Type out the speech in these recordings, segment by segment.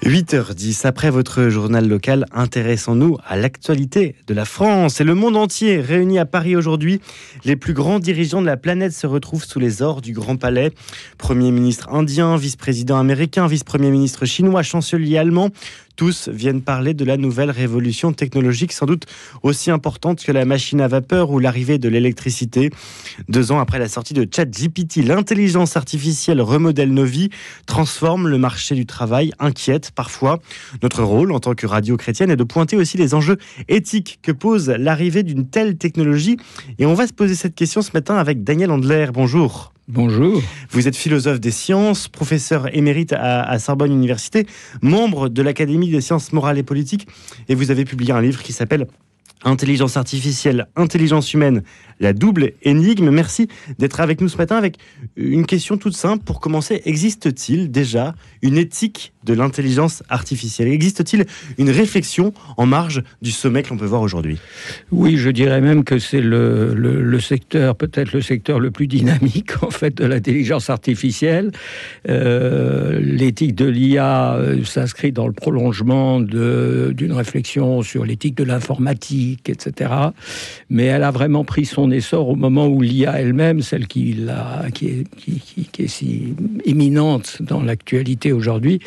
8h10, après votre journal local, intéressons-nous à l'actualité de la France et le monde entier. Réunis à Paris aujourd'hui, les plus grands dirigeants de la planète se retrouvent sous les ors du Grand Palais. Premier ministre indien, vice-président américain, vice-premier ministre chinois, chancelier allemand. Tous viennent parler de la nouvelle révolution technologique, sans doute aussi importante que la machine à vapeur ou l'arrivée de l'électricité. 2 ans après la sortie de ChatGPT, l'intelligence artificielle remodèle nos vies, transforme le marché du travail, inquiète parfois. Notre rôle en tant que radio chrétienne est de pointer aussi les enjeux éthiques que pose l'arrivée d'une telle technologie. Et on va se poser cette question ce matin avec Daniel Andler. Bonjour. Bonjour. Vous êtes philosophe des sciences, professeur émérite à Sorbonne Université, membre de l'Académie des sciences morales et politiques, et vous avez publié un livre qui s'appelle Intelligence artificielle, intelligence humaine, la double énigme. Merci d'être avec nous ce matin avec une question toute simple pour commencer. Existe-t-il déjà une éthique de l'intelligence artificielle ? Existe-t-il une réflexion en marge du sommet que l'on peut voir aujourd'hui ? Oui, je dirais même que c'est le secteur, peut-être le secteur le plus dynamique en fait de l'intelligence artificielle. L'éthique de l'IA s'inscrit dans le prolongement d'une réflexion sur l'éthique de l'informatique, etc. Mais elle a vraiment pris son essor au moment où l'IA elle-même, celle qui est si éminente dans l'actualité aujourd'hui,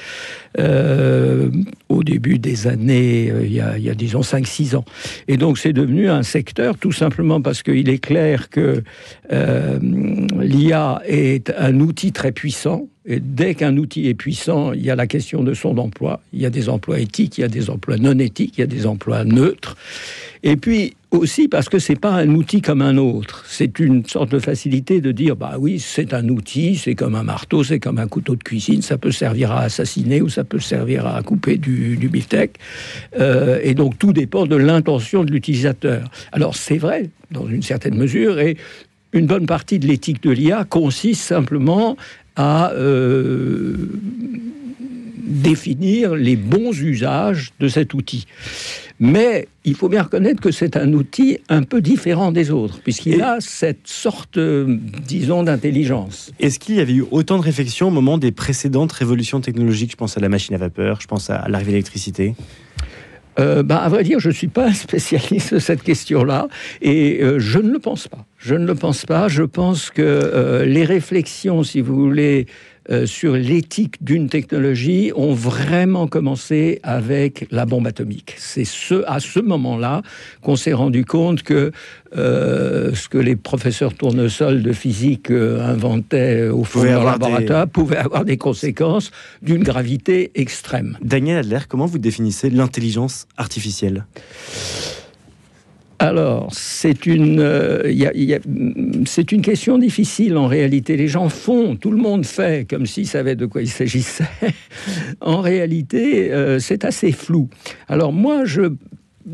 au début des années, il y a disons 5-6 ans. Et donc c'est devenu un secteur tout simplement parce qu'il est clair que l'IA est un outil très puissant. Et dès qu'un outil est puissant, il y a la question de son emploi. Il y a des emplois éthiques, il y a des emplois non éthiques, il y a des emplois neutres. Et puis aussi parce que c'est pas un outil comme un autre. C'est une sorte de facilité de dire, bah oui, c'est un outil, c'est comme un marteau, c'est comme un couteau de cuisine, ça peut servir à assassiner ou ça peut servir à couper du beefsteak. Et donc tout dépend de l'intention de l'utilisateur. Alors c'est vrai, dans une certaine mesure, et une bonne partie de l'éthique de l'IA consiste simplement à définir les bons usages de cet outil. Mais il faut bien reconnaître que c'est un outil un peu différent des autres, puisqu'il a cette sorte, disons, d'intelligence. Est-ce qu'il y avait eu autant de réflexions au moment des précédentes révolutions technologiques ? Je pense à la machine à vapeur, je pense à l'arrivée de l'électricité. À vrai dire, je ne suis pas un spécialiste de cette question-là, et je ne le pense pas. Je pense que les réflexions, si vous voulez, sur l'éthique d'une technologie ont vraiment commencé avec la bombe atomique. C'est à ce moment-là qu'on s'est rendu compte que ce que les professeurs tournesol de physique inventaient au fond de leur laboratoire pouvait avoir des conséquences d'une gravité extrême. Daniel Adler, comment vous définissez l'intelligence artificielle ? Alors, c'est une question difficile en réalité. Les gens font, tout le monde fait, comme s'ils savaient de quoi il s'agissait. En réalité, c'est assez flou. Alors moi,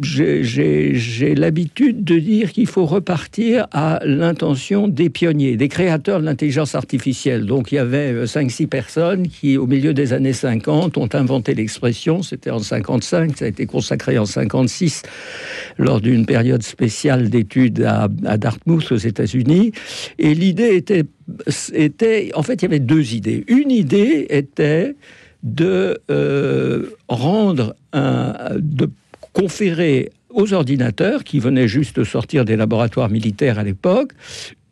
j'ai l'habitude de dire qu'il faut repartir à l'intention des pionniers, des créateurs de l'intelligence artificielle. Donc il y avait 5-6 personnes qui, au milieu des années 50, ont inventé l'expression. C'était en 55, ça a été consacré en 56 lors d'une période spéciale d'études à Dartmouth aux États-Unis. Et l'idée était, en fait, il y avait 2 idées. Une idée était de conférer aux ordinateurs, qui venaient juste de sortir des laboratoires militaires à l'époque,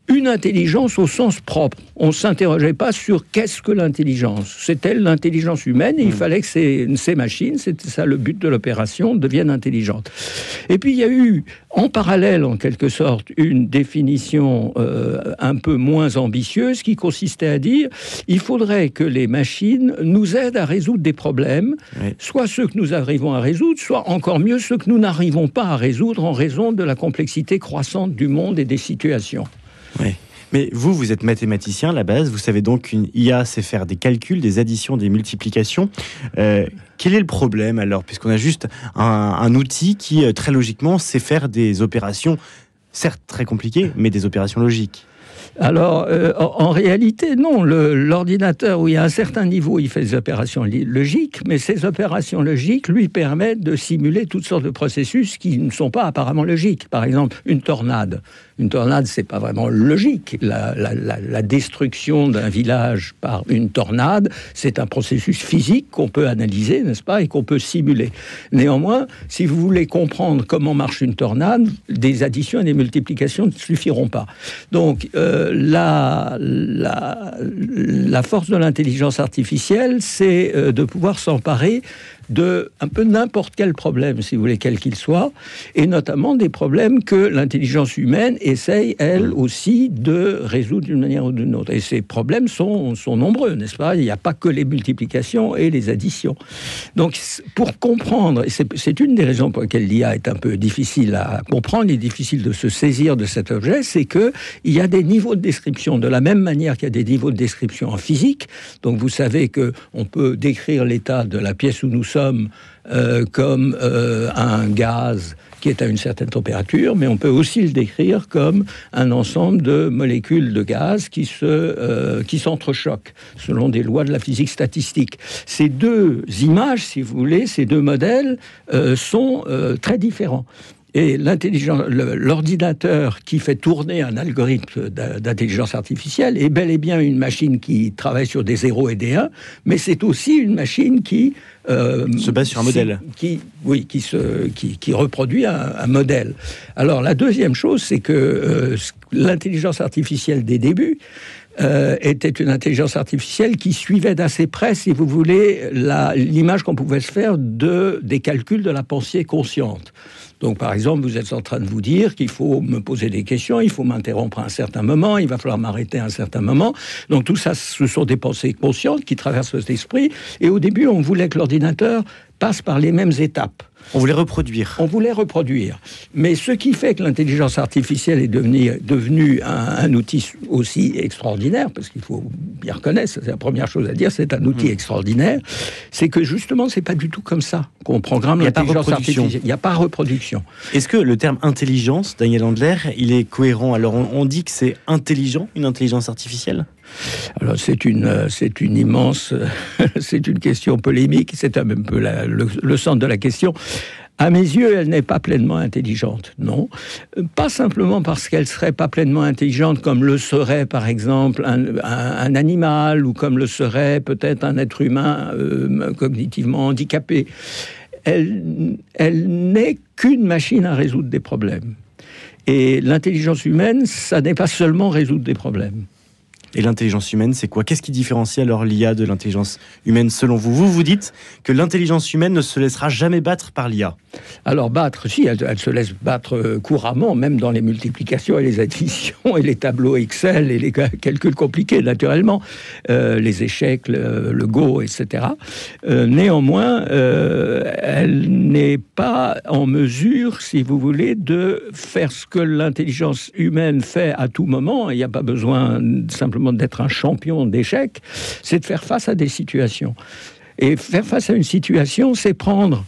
une intelligence au sens propre. On ne s'interrogeait pas sur qu'est-ce que l'intelligence. C'était l'intelligence humaine et il fallait que ces machines, c'était ça le but de l'opération, deviennent intelligentes. Et puis il y a eu, en parallèle en quelque sorte, une définition un peu moins ambitieuse qui consistait à dire il faudrait que les machines nous aident à résoudre des problèmes, soit ceux que nous arrivons à résoudre, soit encore mieux ceux que nous n'arrivons pas à résoudre en raison de la complexité croissante du monde et des situations. Oui. Mais vous êtes mathématicien à la base, vous savez donc qu'une IA sait faire des calculs, des additions, des multiplications. Quel est le problème alors, puisqu'on a juste un outil qui, très logiquement, sait faire des opérations, certes très compliquées, mais des opérations logiques ? Alors, en réalité, non. L'ordinateur, où il y a un certain niveau, il fait des opérations logiques, mais ces opérations logiques lui permettent de simuler toutes sortes de processus qui ne sont pas apparemment logiques. Par exemple, une tornade. Une tornade, c'est pas vraiment logique. La destruction d'un village par une tornade, c'est un processus physique qu'on peut analyser, n'est-ce pas, et qu'on peut simuler. Néanmoins, si vous voulez comprendre comment marche une tornade, des additions et des multiplications ne suffiront pas. Donc, la force de l'intelligence artificielle, c'est de pouvoir s'emparer de un peu n'importe quel problème, si vous voulez, quel qu'il soit, et notamment des problèmes que l'intelligence humaine essaye, elle aussi, de résoudre d'une manière ou d'une autre. Et ces problèmes sont nombreux, n'est-ce pas ? Il n'y a pas que les multiplications et les additions. Donc, pour comprendre, et c'est une des raisons pour lesquelles l'IA est un peu difficile à comprendre, il est difficile de se saisir de cet objet, c'est qu'il y a des niveaux de description, de la même manière qu'il y a des niveaux de description en physique. Donc, vous savez qu'on peut décrire l'état de la pièce où nous sommes comme un gaz qui est à une certaine température, mais on peut aussi le décrire comme un ensemble de molécules de gaz qui s'entrechoquent selon des lois de la physique statistique. Ces deux images, si vous voulez, ces deux modèles sont très différents. Et l'ordinateur qui fait tourner un algorithme d'intelligence artificielle est bel et bien une machine qui travaille sur des 0 et des 1, mais c'est aussi une machine qui se base sur un modèle. Qui reproduit un modèle. Alors, la deuxième chose, c'est que l'intelligence artificielle des débuts était une intelligence artificielle qui suivait d'assez près, si vous voulez, l'image qu'on pouvait se faire des calculs de la pensée consciente. Donc, par exemple, vous êtes en train de vous dire qu'il faut me poser des questions, il faut m'interrompre à un certain moment, il va falloir m'arrêter à un certain moment. Donc, tout ça, ce sont des pensées conscientes qui traversent votre esprit. Et au début, on voulait que l'ordinateur passe par les mêmes étapes. On voulait reproduire. On voulait reproduire. Mais ce qui fait que l'intelligence artificielle est devenue un outil aussi extraordinaire, parce qu'il faut bien reconnaître, c'est la première chose à dire, c'est un outil extraordinaire, c'est que justement, c'est pas du tout comme ça qu'on programme l'intelligence artificielle. Il n'y a pas reproduction. Est-ce que le terme intelligence, Daniel Handler, il est cohérent ? Alors, on dit que c'est intelligent, une intelligence artificielle ? Alors c'est une immense, c'est une question polémique, c'est un peu le centre de la question. À mes yeux, elle n'est pas pleinement intelligente, non. Pas simplement parce qu'elle serait pas pleinement intelligente comme le serait, par exemple, un animal ou comme le serait peut-être un être humain cognitivement handicapé. Elle n'est qu'une machine à résoudre des problèmes. Et l'intelligence humaine, ça n'est pas seulement résoudre des problèmes. Et l'intelligence humaine, c'est quoi ? Qu'est-ce qui différencie alors l'IA de l'intelligence humaine selon vous ? Vous dites que l'intelligence humaine ne se laissera jamais battre par l'IA. Alors battre, si, elle se laisse battre couramment, même dans les multiplications et les additions et les tableaux Excel et les calculs compliqués, naturellement, les échecs, le Go, etc. Néanmoins, elle n'est pas en mesure, si vous voulez, de faire ce que l'intelligence humaine fait à tout moment. Il n'y a pas besoin simplement d'être un champion d'échecs, c'est de faire face à des situations. Et faire face à une situation, c'est prendre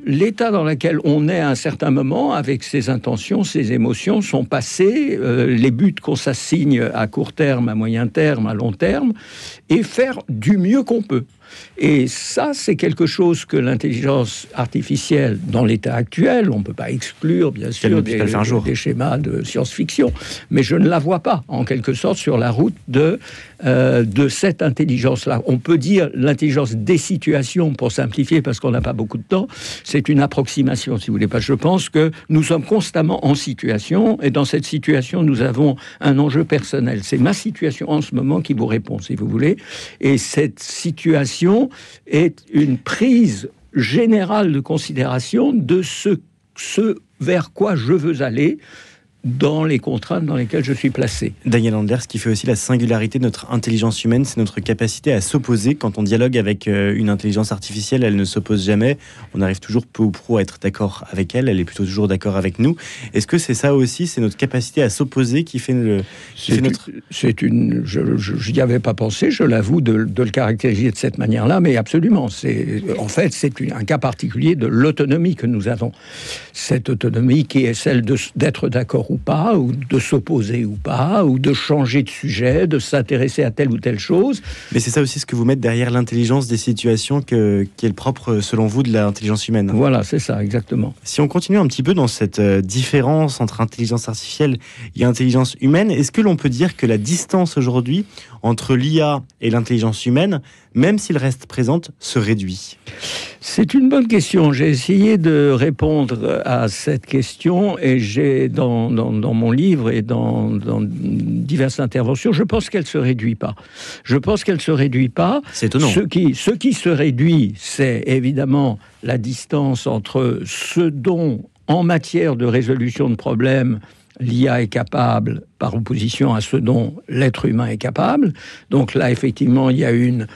l'état dans lequel on est à un certain moment, avec ses intentions, ses émotions, son passé, les buts qu'on s'assigne à court terme, à moyen terme, à long terme, et faire du mieux qu'on peut. Et ça, c'est quelque chose que l'intelligence artificielle, dans l'état actuel, on ne peut pas exclure, bien sûr, des schémas de science-fiction, mais je ne la vois pas, en quelque sorte, sur la route de cette intelligence-là. On peut dire l'intelligence des situations, pour simplifier, parce qu'on n'a pas beaucoup de temps, c'est une approximation, si vous voulez pas. Je pense que nous sommes constamment en situation, et dans cette situation, nous avons un enjeu personnel. C'est ma situation en ce moment qui vous répond, si vous voulez, et cette situation est une prise générale de considération de ce vers quoi je veux aller dans les contraintes dans lesquelles je suis placé. Daniel Handler, ce qui fait aussi la singularité de notre intelligence humaine, c'est notre capacité à s'opposer. Quand on dialogue avec une intelligence artificielle, elle ne s'oppose jamais. On arrive toujours peu ou prou à être d'accord avec elle. Elle est plutôt toujours d'accord avec nous. Est-ce que c'est ça aussi, c'est notre capacité à s'opposer qui fait notre... Je n'y avais pas pensé, je l'avoue, de le caractériser de cette manière-là, mais absolument. C'est un cas particulier de l'autonomie que nous avons. Cette autonomie qui est celle d'être d'accord ou pas, ou de s'opposer ou pas, ou de changer de sujet, de s'intéresser à telle ou telle chose. Mais c'est ça aussi ce que vous mettez derrière l'intelligence des situations qui est le propre, selon vous, de l'intelligence humaine. Voilà, c'est ça, exactement. Si on continue un petit peu dans cette différence entre intelligence artificielle et intelligence humaine, est-ce que l'on peut dire que la distance aujourd'hui entre l'IA et l'intelligence humaine, même s'il reste présente, se réduit? C'est une bonne question. J'ai essayé de répondre à cette question et j'ai dans mon livre et dans diverses interventions, je pense qu'elle ne se réduit pas. Je pense qu'elle ne se réduit pas. C'est étonnant. Ce qui se réduit, c'est évidemment la distance entre ce dont, en matière de résolution de problèmes, l'IA est capable par opposition à ce dont l'être humain est capable. Donc là, effectivement, il y a une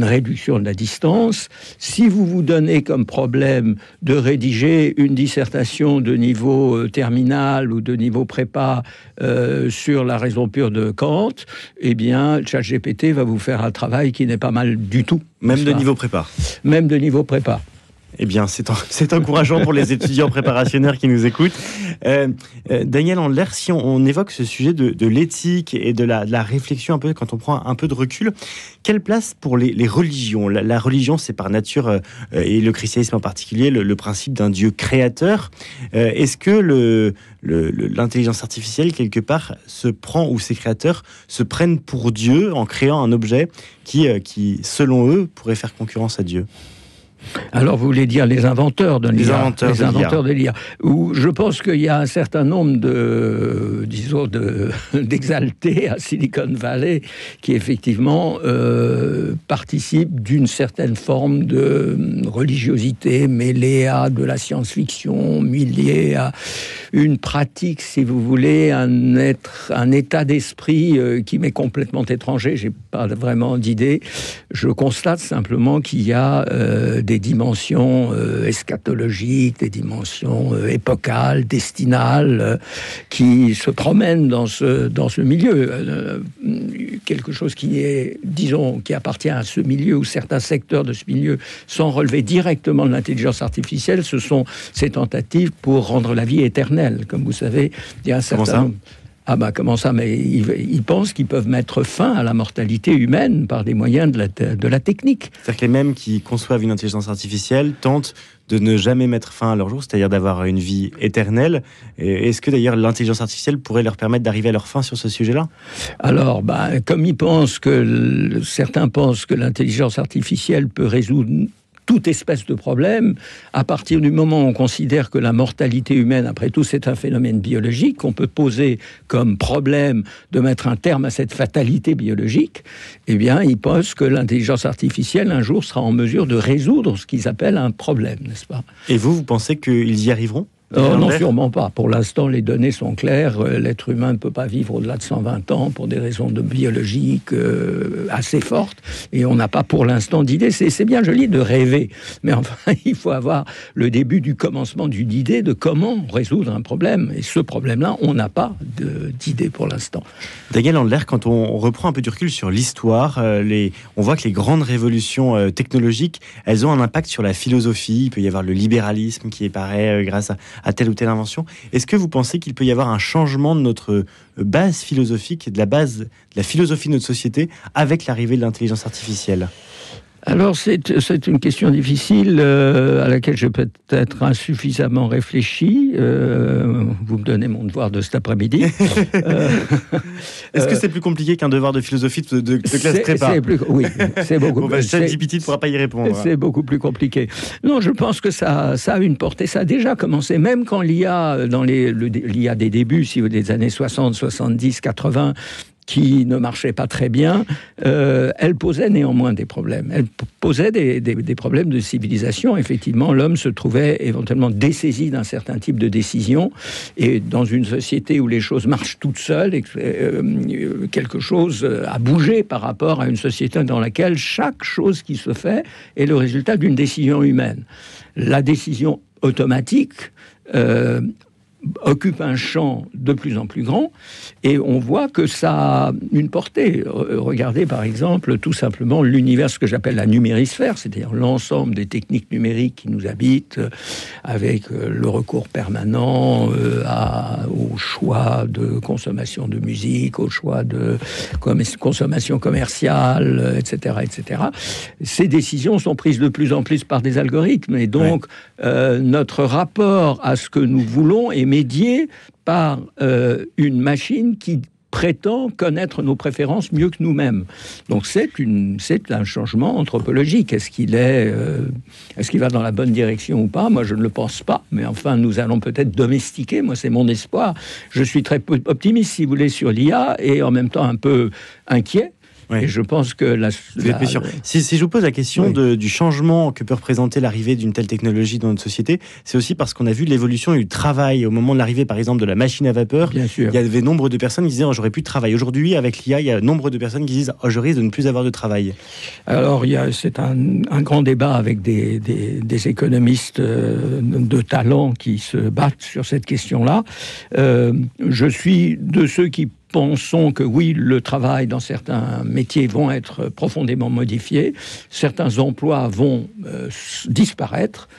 réduction de la distance. Si vous vous donnez comme problème de rédiger une dissertation de niveau terminal ou de niveau prépa sur la raison pure de Kant, eh bien, ChatGPT va vous faire un travail qui n'est pas mal du tout. Même de niveau prépa. Même de niveau prépa. Eh bien, c'est encourageant pour les étudiants préparationnaires qui nous écoutent. Daniel Andler, si on évoque ce sujet de l'éthique et de la réflexion, un peu, quand on prend un peu de recul, quelle place pour les religions? La religion, c'est par nature, et le christianisme en particulier, le principe d'un Dieu créateur. Est-ce que l'intelligence artificielle, quelque part, se prend, ou ses créateurs se prennent pour Dieu en créant un objet qui, selon eux, pourrait faire concurrence à Dieu? Alors, vous voulez dire les inventeurs de l'IA? Les inventeurs de l'IA. Où je pense qu'il y a un certain nombre d'exaltés à Silicon Valley qui, effectivement, participent d'une certaine forme de religiosité mêlée à de la science-fiction, mêlée à une pratique, si vous voulez, un état d'esprit qui m'est complètement étranger. J'ai pas vraiment d'idée. Je constate simplement qu'il y a des dimensions eschatologiques, des dimensions épocales, destinales, qui se promènent dans ce milieu. Quelque chose qui est, disons, qui appartient à ce milieu, ou certains secteurs de ce milieu, sans relever directement de l'intelligence artificielle, ce sont ces tentatives pour rendre la vie éternelle. Comme vous savez, il y a un certain nombre... Ah ben comment ça? Mais ils pensent qu'ils peuvent mettre fin à la mortalité humaine par des moyens de la technique. C'est-à-dire que les mêmes qui conçoivent une intelligence artificielle tentent de ne jamais mettre fin à leur jour, c'est-à-dire d'avoir une vie éternelle. Et est-ce que d'ailleurs l'intelligence artificielle pourrait leur permettre d'arriver à leur fin sur ce sujet-là? Alors, comme certains pensent que l'intelligence artificielle peut résoudre toute espèce de problème, à partir du moment où on considère que la mortalité humaine, après tout, c'est un phénomène biologique, on peut poser comme problème de mettre un terme à cette fatalité biologique, eh bien, ils pensent que l'intelligence artificielle, un jour, sera en mesure de résoudre ce qu'ils appellent un problème, n'est-ce pas? Et vous pensez qu'ils y arriveront? Non, sûrement pas. Pour l'instant, les données sont claires. L'être humain ne peut pas vivre au-delà de 120 ans pour des raisons biologiques assez fortes. Et on n'a pas pour l'instant d'idée. C'est bien joli de rêver. Mais enfin, il faut avoir le début du commencement d'une idée de comment résoudre un problème. Et ce problème-là, on n'a pas d'idée pour l'instant. Daniel Andler, quand on reprend un peu du recul sur l'histoire, on voit que les grandes révolutions technologiques, elles ont un impact sur la philosophie. Il peut y avoir le libéralisme qui apparaît grâce à telle ou telle invention. Est-ce que vous pensez qu'il peut y avoir un changement de notre base philosophique, de la philosophie de notre société, avec l'arrivée de l'intelligence artificielle ? Alors, c'est une question difficile à laquelle j'ai peut-être insuffisamment réfléchi. Vous me donnez mon devoir de cet après-midi. Est-ce que c'est plus compliqué qu'un devoir de philosophie de classe prépa? Oui, c'est beaucoup plus... ChatGPT ne pourra pas y répondre. C'est beaucoup plus compliqué. Non, je pense que ça a une portée. Ça a déjà commencé, même quand l'IA, dans l'IA des débuts, si vous des années 60, 70, 80... qui ne marchait pas très bien, elle posait néanmoins des problèmes. Elle posait des problèmes de civilisation. Effectivement, l'homme se trouvait éventuellement dessaisi d'un certain type de décision, et dans une société où les choses marchent toutes seules, quelque chose a bougé par rapport à une société dans laquelle chaque chose qui se fait est le résultat d'une décision humaine. La décision automatique occupe un champ de plus en plus grand, et on voit que ça a une portée. Regardez par exemple tout simplement l'univers, ce que j'appelle la numérisphère, c'est-à-dire l'ensemble des techniques numériques qui nous habitent, avec le recours permanent au choix de consommation de musique, au choix de consommation commerciale, etc., etc. Ces décisions sont prises de plus en plus par des algorithmes, et donc notre rapport à ce que nous voulons est médié par une machine qui prétend connaître nos préférences mieux que nous-mêmes. Donc c'est un changement anthropologique. Est-ce qu'il va dans la bonne direction ou pas? Moi, je ne le pense pas. Mais enfin, nous allons peut-être domestiquer. Moi, c'est mon espoir. Je suis très optimiste, si vous voulez, sur l'IA, et en même temps un peu inquiet. Et je pense que si je vous pose la question du changement que peut représenter l'arrivée d'une telle technologie dans notre société, c'est aussi parce qu'on a vu l'évolution du travail. Au moment de l'arrivée, par exemple, de la machine à vapeur, il y avait nombre de personnes qui disaient j'aurais plus de travail. Aujourd'hui, avec l'IA, il y a nombre de personnes qui disent je risque de ne plus avoir de travail. Alors, c'est un grand débat avec des économistes de talent qui se battent sur cette question-là. Je suis de ceux qui pensons que oui, le travail dans certains métiers vont être profondément modifiés, certains emplois vont disparaître,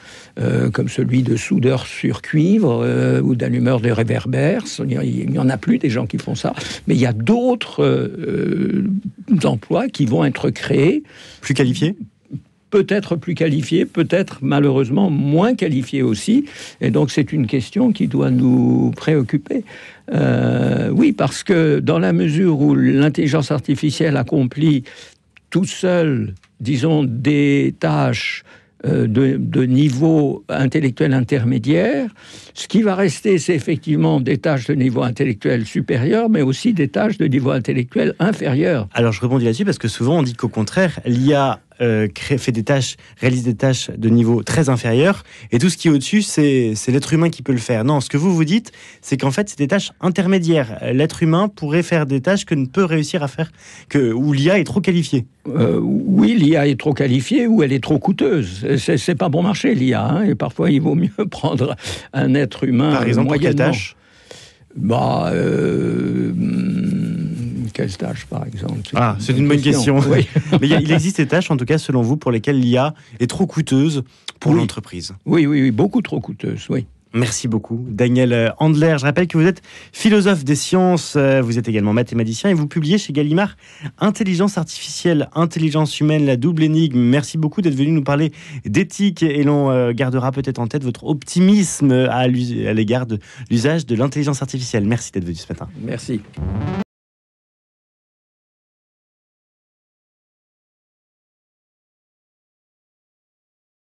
comme celui de soudeur sur cuivre ou d'allumeur de réverbères. Il n'y en a plus des gens qui font ça, mais il y a d'autres emplois qui vont être créés. Plus qualifiés ? Peut-être plus qualifiés, peut-être malheureusement moins qualifiés aussi. Et donc c'est une question qui doit nous préoccuper. Oui, parce que dans la mesure où l'intelligence artificielle accomplit tout seul, disons, des tâches de niveau intellectuel intermédiaire, ce qui va rester, c'est effectivement des tâches de niveau intellectuel supérieur, mais aussi des tâches de niveau intellectuel inférieur. Alors je rebondis là-dessus parce que souvent on dit qu'au contraire, l'IA réalise des tâches de niveau très inférieur, et tout ce qui est au-dessus, c'est l'être humain qui peut le faire. Non, ce que vous dites, c'est qu'en fait, c'est des tâches intermédiaires. L'être humain pourrait faire des tâches que ne peut réussir à faire, où l'IA est trop qualifiée. Oui, l'IA est trop qualifiée ou elle est trop coûteuse. C'est pas bon marché, l'IA. Et parfois, il vaut mieux prendre un être humain. Par exemple, pour quelle tâche ? Quelle tâche, par exemple? C'est une bonne question. Oui. Mais il existe des tâches, en tout cas, selon vous, pour lesquelles l'IA est trop coûteuse pour l'entreprise. Oui, beaucoup trop coûteuse, oui. Merci beaucoup, Daniel Handler. Je rappelle que vous êtes philosophe des sciences, vous êtes également mathématicien et vous publiez chez Gallimard Intelligence artificielle, intelligence humaine, la double énigme. Merci beaucoup d'être venu nous parler d'éthique, et l'on gardera peut-être en tête votre optimisme à l'égard de l'usage de l'intelligence artificielle. Merci d'être venu ce matin. Merci.